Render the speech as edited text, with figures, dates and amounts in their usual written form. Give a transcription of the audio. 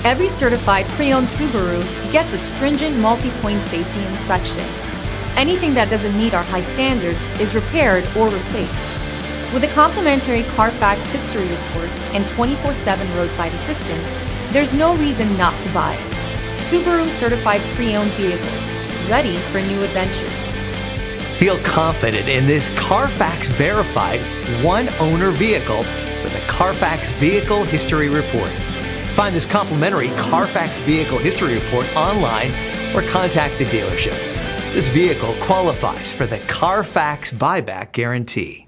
Every certified pre-owned Subaru gets a stringent multi-point safety inspection. Anything that doesn't meet our high standards is repaired or replaced. With a complimentary Carfax history report and 24/7 roadside assistance, there's no reason not to buy. Subaru certified pre-owned vehicles, ready for new adventures. Feel confident in this Carfax verified one-owner vehicle with a Carfax Vehicle History Report. Find this complimentary Carfax Vehicle History Report online or contact the dealership. This vehicle qualifies for the Carfax Buyback Guarantee.